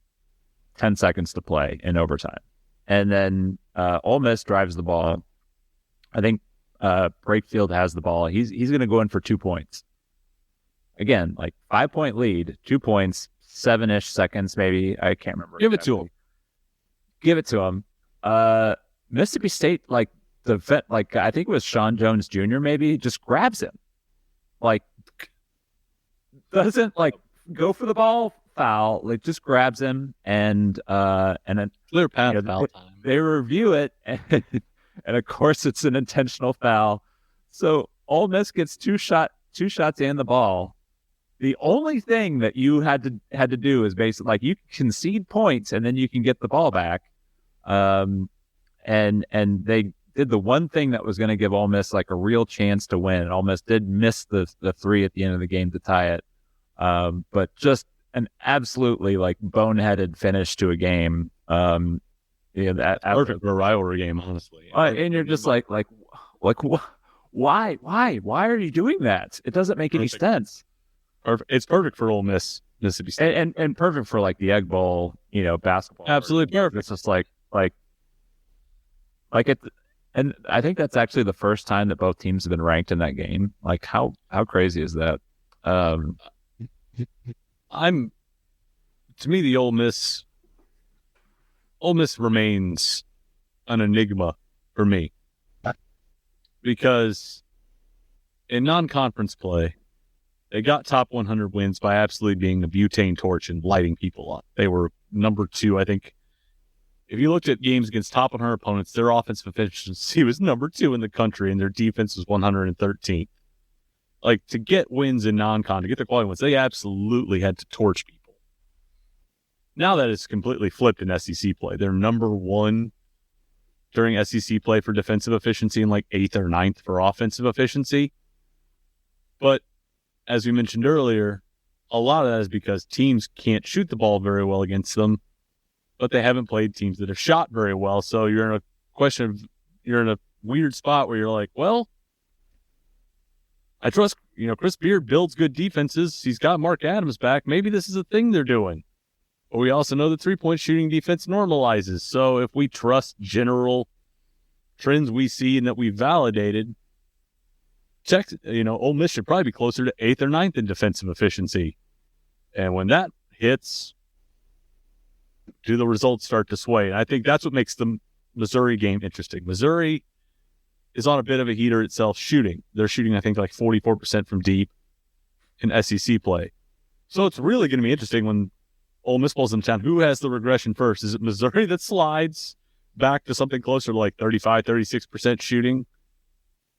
10 seconds to play in overtime. And then Ole Miss drives the ball. I think Brakefield has the ball. He's going to go in for 2 points. Again, like 5-point lead, 2 points, 7-ish seconds maybe. I can't remember. Give it to him. Mississippi State, like I think it was Sean Jones Jr. maybe, just grabs him. Like doesn't like go for the ball, foul, like just grabs him and then clear path foul time. They review it and of course it's an intentional foul. So Ole Miss gets two shots and the ball. The only thing that you had to do is basically like you concede points and then you can get the ball back. And they did the one thing that was going to give Ole Miss like a real chance to win. Ole Miss did miss the 3 at the end of the game to tie it. But just an absolutely like boneheaded finish to a game. That perfect for a rivalry game, honestly. And you're just like why are you doing that? It doesn't make any sense. It's perfect for Ole Miss, Mississippi State, and perfect for like the Egg Bowl, basketball. Absolutely perfect. It's just like it. And I think that's actually the first time that both teams have been ranked in that game. Like how crazy is that? To me, the Ole Miss remains an enigma for me because in non-conference play, they got top 100 wins by absolutely being a butane torch and lighting people up. They were number 2, I think. If you looked at games against top 100 opponents, their offensive efficiency was number 2 in the country, and their defense was 113th. Like, to get wins in non-con, to get the quality wins, they absolutely had to torch people. Now that it's completely flipped in SEC play. They're number 1 during SEC play for defensive efficiency and like 8th or 9th for offensive efficiency. But as we mentioned earlier, a lot of that is because teams can't shoot the ball very well against them, but they haven't played teams that have shot very well. So you're in a weird spot where you're like, well, I trust, Chris Beard builds good defenses. He's got Mark Adams back. Maybe this is a thing they're doing. But we also know the 3-point shooting defense normalizes. So if we trust general trends we see and that we validated, Ole Miss should probably be closer to 8th or 9th in defensive efficiency. And when that hits, do the results start to sway? And I think that's what makes the Missouri game interesting. Missouri is on a bit of a heater itself shooting. They're shooting, I think, like 44% from deep in SEC play. So it's really going to be interesting when Ole Miss pulls into town. Who has the regression first? Is it Missouri that slides back to something closer to like 35, 36% shooting?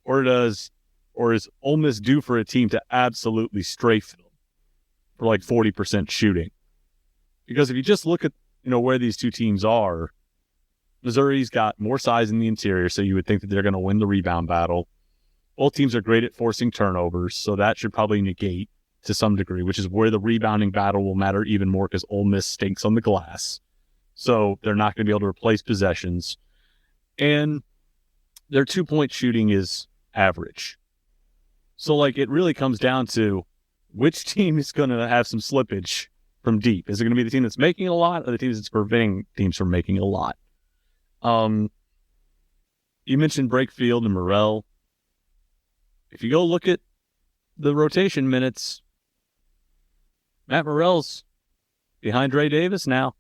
Or is Ole Miss due for a team to absolutely strafe them for like 40% shooting? Because if you just look at, where these two teams are, Missouri's got more size in the interior, so you would think that they're going to win the rebound battle. Both teams are great at forcing turnovers, so that should probably negate to some degree, which is where the rebounding battle will matter even more because Ole Miss stinks on the glass. So they're not going to be able to replace possessions. And their 2-point shooting is average. So, it really comes down to which team is going to have some slippage from deep. Is it going to be the team that's making a lot or the team that's preventing teams from making a lot? You mentioned Brakefield and Morrell. If you go look at the rotation minutes, Matt Morrell's behind Dre Davis now.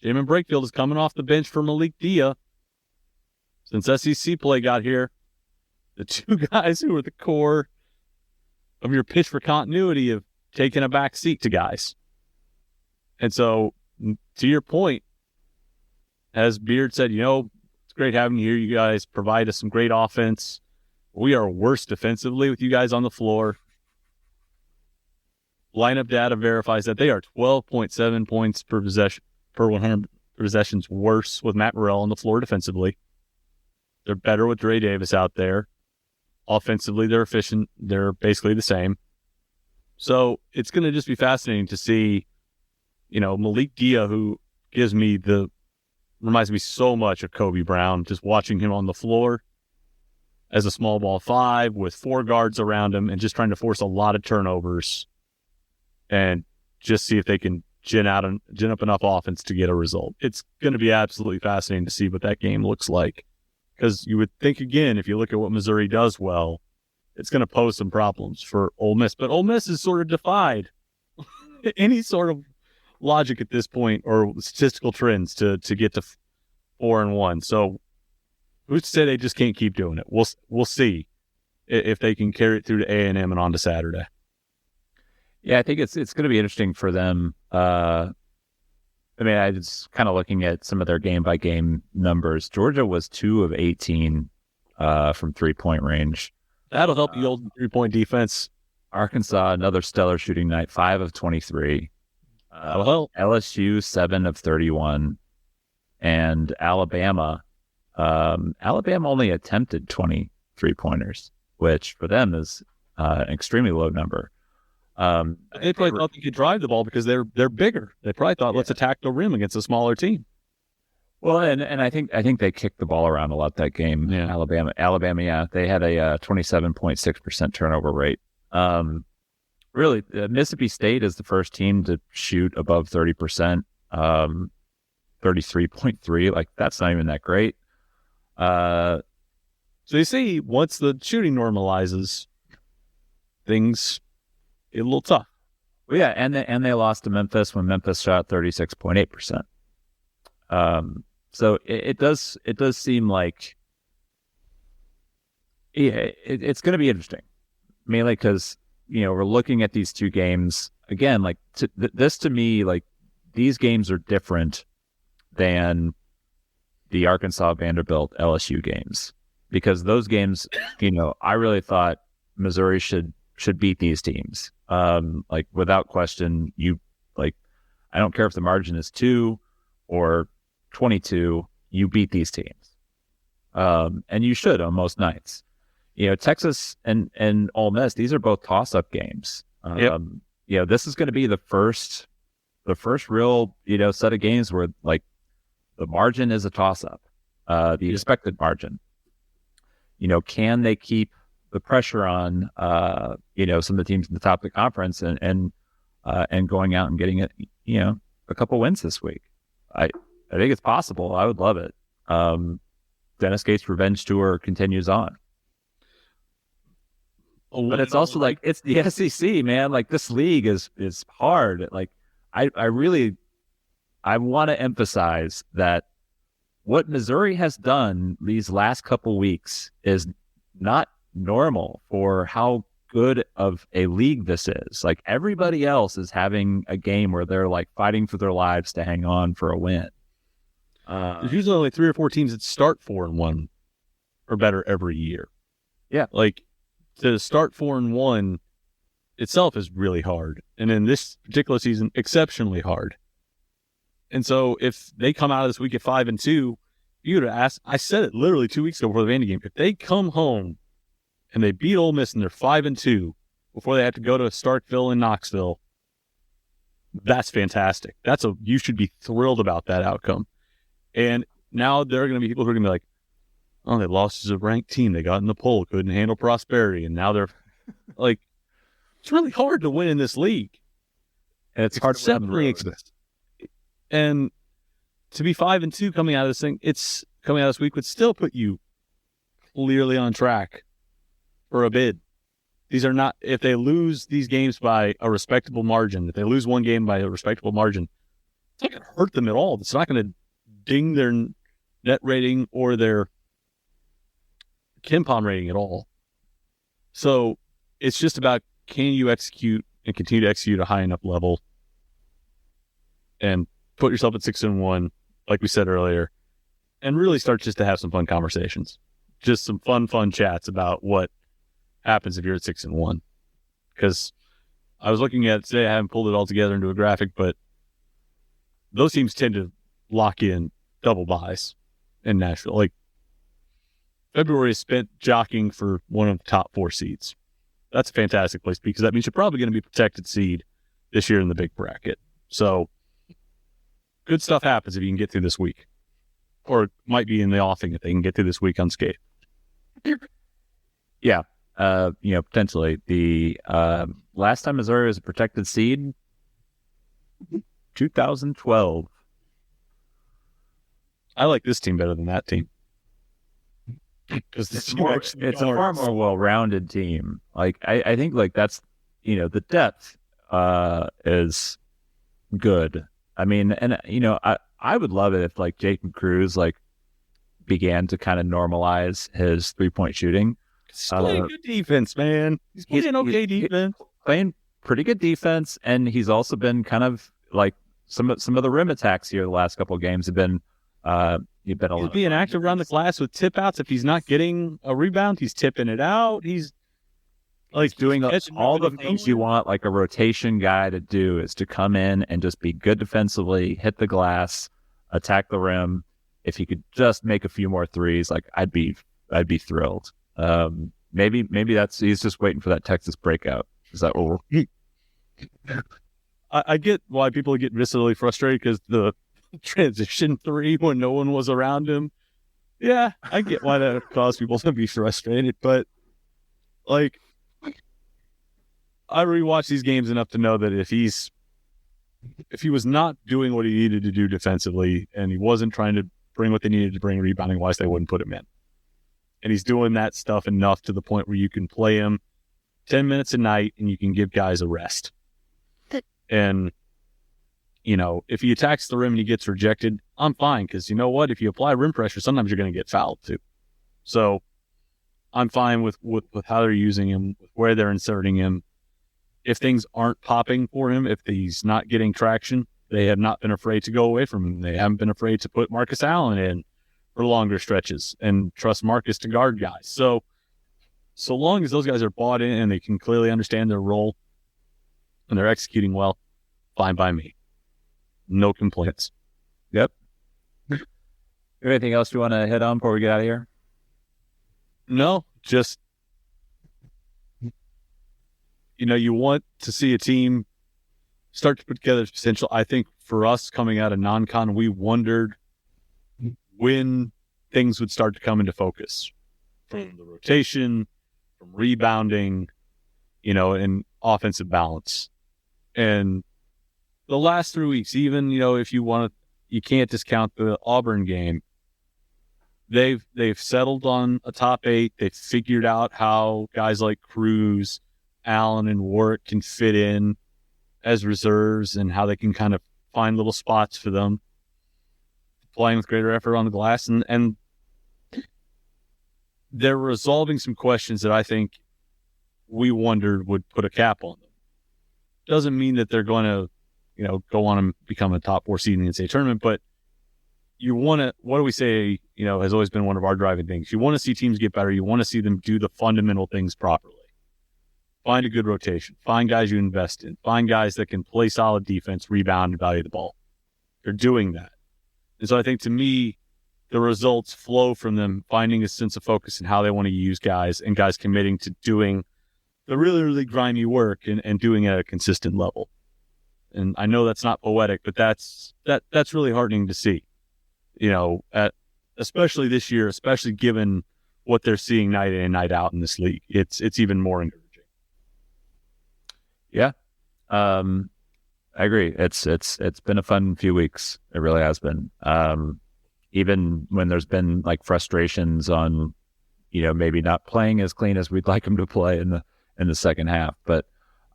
Jamin Brakefield is coming off the bench for Malik Dia. Since SEC play got here, the two guys who are the core of your pitch for continuity have taken a back seat to guys. And so, to your point, as Beard said, it's great having you here. You guys provide us some great offense. We are worse defensively with you guys on the floor. Lineup data verifies that they are 12.7 points per possession per 100 possessions worse with Matt Morrell on the floor defensively. They're better with Dre Davis out there. Offensively, they're efficient. They're basically the same. So it's going to just be fascinating to see, Malik Dia, who reminds me so much of Kobe Brown, just watching him on the floor as a small ball 5 with 4 guards around him and just trying to force a lot of turnovers and just see if they can gin up enough offense to get a result. It's going to be absolutely fascinating to see what that game looks like. Because you would think, again, if you look at what Missouri does well, it's going to pose some problems for Ole Miss. But Ole Miss is sort of defied any sort of logic at this point or statistical trends to get to 4-1. So who's to say they just can't keep doing it? We'll see if they can carry it through to A&M and on to Saturday. Yeah, I think it's going to be interesting for them. I was kind of looking at some of their game-by-game numbers. Georgia was 2 of 18 from three-point range. That'll help the old three-point defense. Arkansas, another stellar shooting night, 5 of 23. LSU, 7 of 31. And Alabama only attempted 20 three-pointers, which for them is an extremely low number. They probably thought they could drive the ball because they're bigger. They probably thought, let's attack the rim against a smaller team. Well, and I think they kicked the ball around a lot that game. Yeah. Alabama, yeah, they had a 27.6% turnover rate. Really, Mississippi State is the first team to shoot above 30%, 33.3. That's not even that great. So you see, once the shooting normalizes, things get a little tough. Well, yeah, and they lost to Memphis when Memphis shot 36.8%. So it does seem like it's going to be interesting, mainly because we're looking at these two games again. This to me, these games are different than the Arkansas, Vanderbilt, LSU games, because those games, I really thought Missouri should beat these teams. Without question, I don't care if the margin is 2 or 22, you beat these teams. And you should on most nights. Texas and Ole Miss, these are both toss-up games. This is going to be the first real, set of games where the margin is a toss-up, the expected margin. Can they keep the pressure on, some of the teams in the top of the conference and going out and getting it, a couple wins this week? I think it's possible. I would love it. Dennis Gates' revenge tour continues on. But it's also like it's the SEC, man. Like this league is hard. Like I want to emphasize that what Missouri has done these last couple weeks is not normal for how good of a league this is. Like everybody else is having a game where they're like fighting for their lives to hang on for a win. There's usually only 3 or 4 teams that start 4-1 or better every year. Yeah. Like to start 4-1 itself is really hard. And in this particular season, exceptionally hard. And so if they come out of this week at 5-2, you would have asked, I said it literally 2 weeks ago before the Vandy game. If they come home and they beat Ole Miss and they're 5-2 before they have to go to Starkville and Knoxville, that's fantastic. You should be thrilled about that outcome. And now there are going to be people who are going to be like, oh, they lost as a ranked team. They got in the poll, couldn't handle prosperity. And now they're like, it's really hard to win in this league. And it's hard to win. And to be 5-2 coming out of this thing, coming out of this week would still put you clearly on track for a bid. These are not, if they lose these games by a respectable margin, if they lose one game by a respectable margin, it's not going to hurt them at all. It's not going to ding their net rating or their KenPom rating at all. So it's just about, can you execute and continue to execute at a high enough level and put yourself at 6-1, like we said earlier, and really start just to have some fun conversations. Just some fun chats about what happens if you're at 6-1. Because I was looking at it today, I haven't pulled it all together into a graphic, but those teams tend to lock in double buys in Nashville. Like February is spent jockeying for one of the top 4 seeds. That's a fantastic place because that means you're probably going to be protected seed this year in the big bracket. So good stuff happens if you can get through this week. Or it might be in the offing if they can get through this week unscathed. Yeah. Potentially. The last time Missouri was a protected seed, 2012. I like this team better than that team. Because it's a far more well-rounded team. Like I think like that's the depth is good. I mean, and I would love it if like Jacob Cruz like began to kind of normalize his 3-point shooting. He's playing good defense, man. He's playing okay defense. Playing pretty good defense, and he's also been kind of like some of the rim attacks here the last couple of games have been. He's being active around the glass with tip outs. If he's not getting a rebound, he's tipping it out. He's like doing all the things you want like a rotation guy to do, is to come in and just be good defensively, hit the glass, attack the rim. If he could just make a few more threes, like I'd be thrilled. Maybe he's just waiting for that Texas breakout. Is that what I get why people get viscerally frustrated because the transition 3 when no one was around him. Yeah, I get why that caused people to be frustrated, but like I rewatched these games enough to know that if he was not doing what he needed to do defensively and he wasn't trying to bring what they needed to bring rebounding wise, they wouldn't put him in. And he's doing that stuff enough to the point where you can play him 10 minutes a night and you can give guys a rest. And if he attacks the rim and he gets rejected, I'm fine. Because you know what? If you apply rim pressure, sometimes you're going to get fouled too. So I'm fine with how they're using him, with where they're inserting him. If things aren't popping for him, if he's not getting traction, they have not been afraid to go away from him. They haven't been afraid to put Marcus Allen in for longer stretches and trust Marcus to guard guys. So long as those guys are bought in and they can clearly understand their role and they're executing well, fine by me. No complaints. Yep. Anything else you want to hit on before we get out of here? No, just, you want to see a team start to put together its potential. I think for us coming out of non-con, we wondered when things would start to come into focus from the rotation, from rebounding, and offensive balance. And the last 3 weeks, even, if you can't discount the Auburn game. they've settled on a top 8. They've figured out how guys like Cruz, Allen, and Warwick can fit in as reserves and how they can kind of find little spots for them, playing with greater effort on the glass. And they're resolving some questions that I think we wondered would put a cap on them. Doesn't mean that they're going to, go on and become a top 4 seed in the NCAA tournament, but you want to, what do we say, has always been one of our driving things. You want to see teams get better. You want to see them do the fundamental things properly. Find a good rotation. Find guys you invest in. Find guys that can play solid defense, rebound, and value the ball. They're doing that. And so I think, to me, the results flow from them finding a sense of focus in how they want to use guys, and guys committing to doing the really, really grimy work and doing it at a consistent level. And I know that's not poetic, but that's really heartening to see, especially this year, especially given what they're seeing night in and night out in this league. It's even more encouraging. Yeah. I agree. It's been a fun few weeks. It really has been. Even when there's been like frustrations on, maybe not playing as clean as we'd like them to play in the second half. But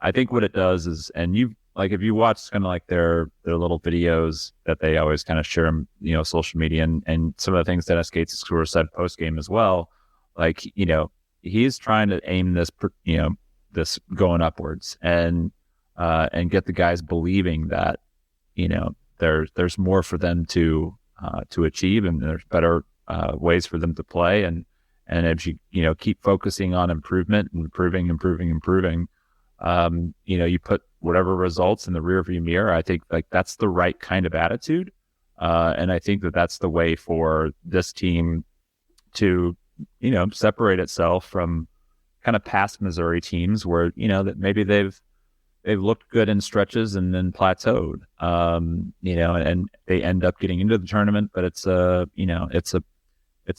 I think what it does is, and if you watch kind of like their little videos that they always kind of share them, social media, and some of the things Dennis Gates' score said post game as well, he's trying to aim this, this going upwards and get the guys believing that, there's more for them to achieve, and there's better ways for them to play. And if you keep focusing on improvement and improving, you put whatever results in the rearview mirror. I think that's the right kind of attitude. And I think that's the way for this team to, separate itself from kind of past Missouri teams where, that maybe they've looked good in stretches and then plateaued, and they end up getting into the tournament, but it's an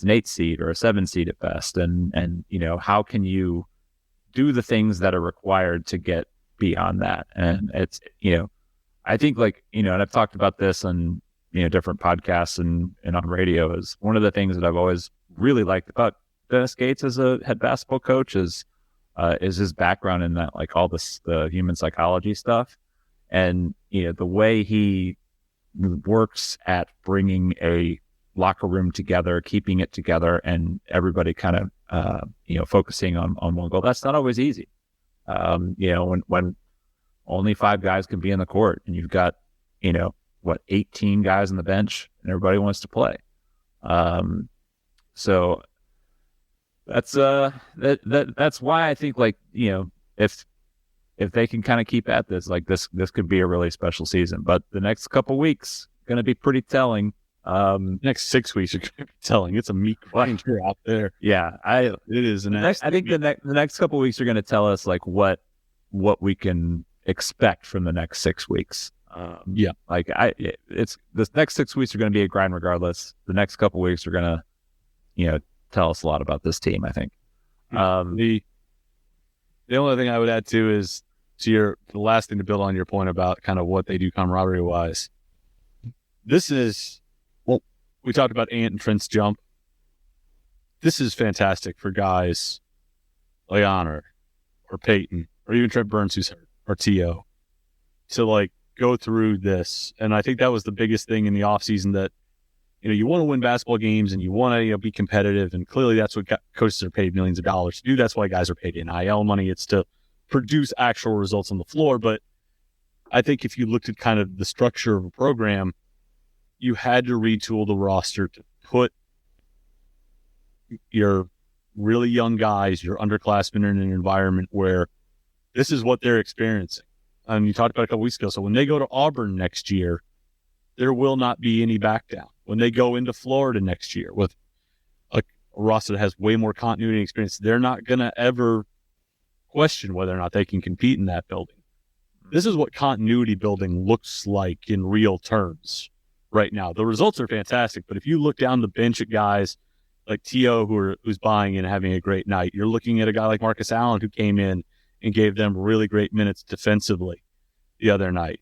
8 seed or a 7 seed at best. And how can you do the things that are required to get beyond that? And it's, I think and I've talked about this on, different podcasts and on radio, is one of the things that I've always really liked about Dennis Gates as a head basketball coach is his background in that, all the human psychology stuff. And, the way he works at bringing a locker room together, keeping it together, and everybody kind of, focusing on one goal. That's not always easy. When only 5 guys can be in the court and you've got, 18 guys on the bench and everybody wants to play. So that's why I think if they can kind of keep at this, this could be a really special season. But the next couple weeks going to be pretty telling. Next 6 weeks are going to be telling. It's a meat grinder out there. Yeah, it is. I think the next couple weeks are going to tell us what we can expect from the next 6 weeks. It's this next 6 weeks are going to be a grind regardless. The next couple weeks are going to, tell us a lot about this team, I think. The only thing I would add too is the last thing to build on your point about kind of what they do camaraderie wise. This is, we talked about Ant and Trent's jump. This is fantastic for guys like Honor or Peyton or even Trent Burns, who's hurt, or T.O., to go through this. And I think that was the biggest thing in the offseason, that you want to win basketball games and you want to be competitive, and clearly that's what coaches are paid millions of dollars to do. That's why guys are paid NIL money. It's to produce actual results on the floor. But I think if you looked at kind of the structure of a program, you had to retool the roster to put your really young guys, your underclassmen, in an environment where this is what they're experiencing. And you talked about a couple weeks ago. So when they go to Auburn next year, there will not be any back down. When they go into Florida next year with a roster that has way more continuity and experience, they're not going to ever question whether or not they can compete in that building. This is what continuity building looks like in real terms right now. The results are fantastic, but if you look down the bench at guys like T.O. who's buying in and having a great night, you're looking at a guy like Marcus Allen who came in and gave them really great minutes defensively the other night.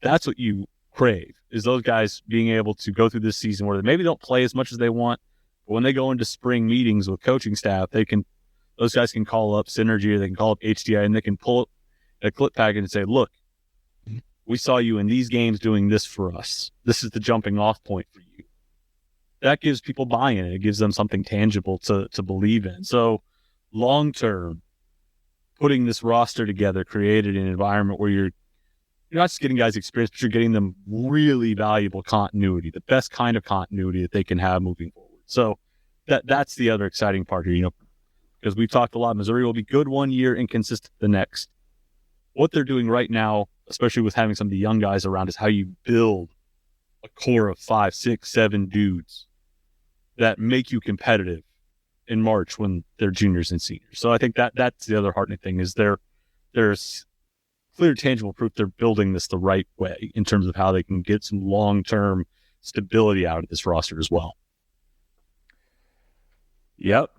That's what you crave, is those guys being able to go through this season where they maybe don't play as much as they want, But when they go into spring meetings with coaching staff, those guys can call up Synergy, or they can call up HDI, and they can pull a clip package and say, look, we saw you in these games doing this for us. This is the jumping off point for you. That gives people buy-in. It gives them something tangible to believe in. So long term, putting this roster together created an environment where you're not just getting guys experience, but you're getting them really valuable continuity, the best kind of continuity that they can have moving forward. So that's the other exciting part here, because we've talked a lot. Missouri will be good one year and consistent the next. What they're doing right now, especially with having some of the young guys around, is how you build a core of 5, 6, 7 dudes that make you competitive in March when they're juniors and seniors. So I think that's the other heartening thing, is there's clear, tangible proof they're building this the right way in terms of how they can get some long-term stability out of this roster as well. Yep.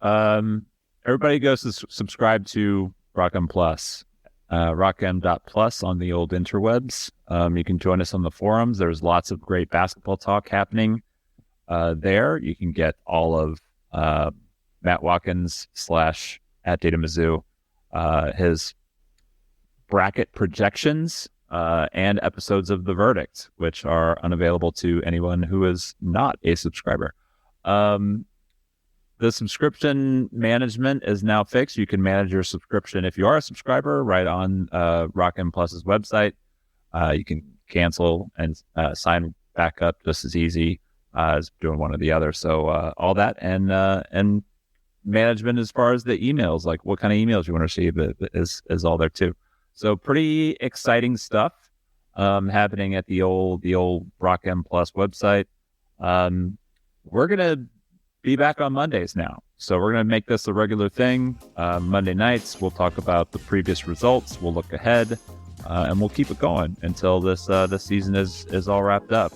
Everybody goes to subscribe to RockM Plus, rockm.plus on the old interwebs. You can join us on the forums. There's lots of great basketball talk happening there. You can get all of Matt Watkins / @DataMizzou, his bracket projections and episodes of The Verdict, which are unavailable to anyone who is not a subscriber. The subscription management is now fixed. You can manage your subscription if you are a subscriber right on RockM Plus's website. You can cancel and sign back up just as easy as doing one or the other. So all that and management as far as the emails, like what kind of emails you want to receive, is all there too. So pretty exciting stuff happening at the old RockM Plus website. We're gonna be back on Mondays now, so we're gonna make this a regular thing. Monday nights we'll talk about the previous results. We'll look ahead, and we'll keep it going until this season is all wrapped up.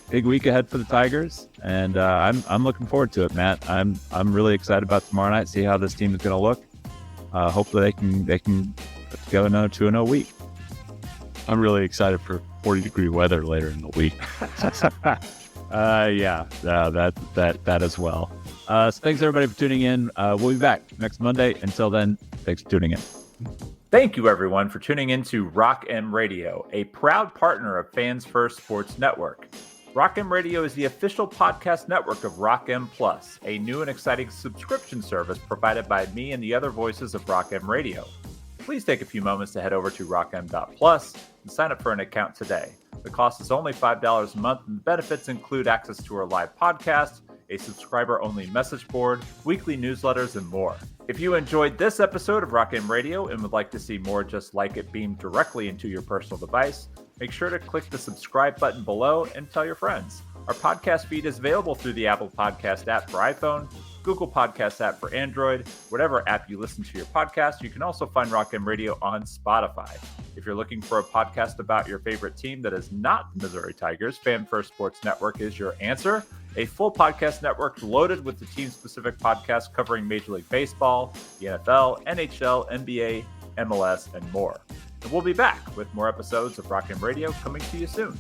Big week ahead for the Tigers, and I'm looking forward to it, Matt. I'm really excited about tomorrow night. See how this team is going to look. Hopefully they can put together another 2-0 week. I'm really excited for 40-degree weather later in the week. That as well. So thanks everybody for tuning in. We'll be back next Monday. Until then, thanks for tuning in. Thank you, everyone, for tuning in to RockM Radio, a proud partner of Fans First Sports Network. RockM Radio is the official podcast network of RockM Plus, a new and exciting subscription service provided by me and the other voices of RockM Radio. Please take a few moments to head over to rockm.plus and sign up for an account today. The cost is only $5 a month, and the benefits include access to our live podcast, a subscriber-only message board, weekly newsletters, and more. If you enjoyed this episode of RockM Radio and would like to see more just like it beamed directly into your personal device, make sure to click the subscribe button below and tell your friends. Our podcast feed is available through the Apple Podcast app for iPhone, Google Podcast app for Android, whatever app you listen to your podcast. You can also find RockM Radio on Spotify. If you're looking for a podcast about your favorite team that is not the Missouri Tigers, Fan First Sports Network is your answer. A full podcast network loaded with the team-specific podcasts covering Major League Baseball, the NFL, NHL, NBA, MLS, and more. And we'll be back with more episodes of RockM Radio coming to you soon.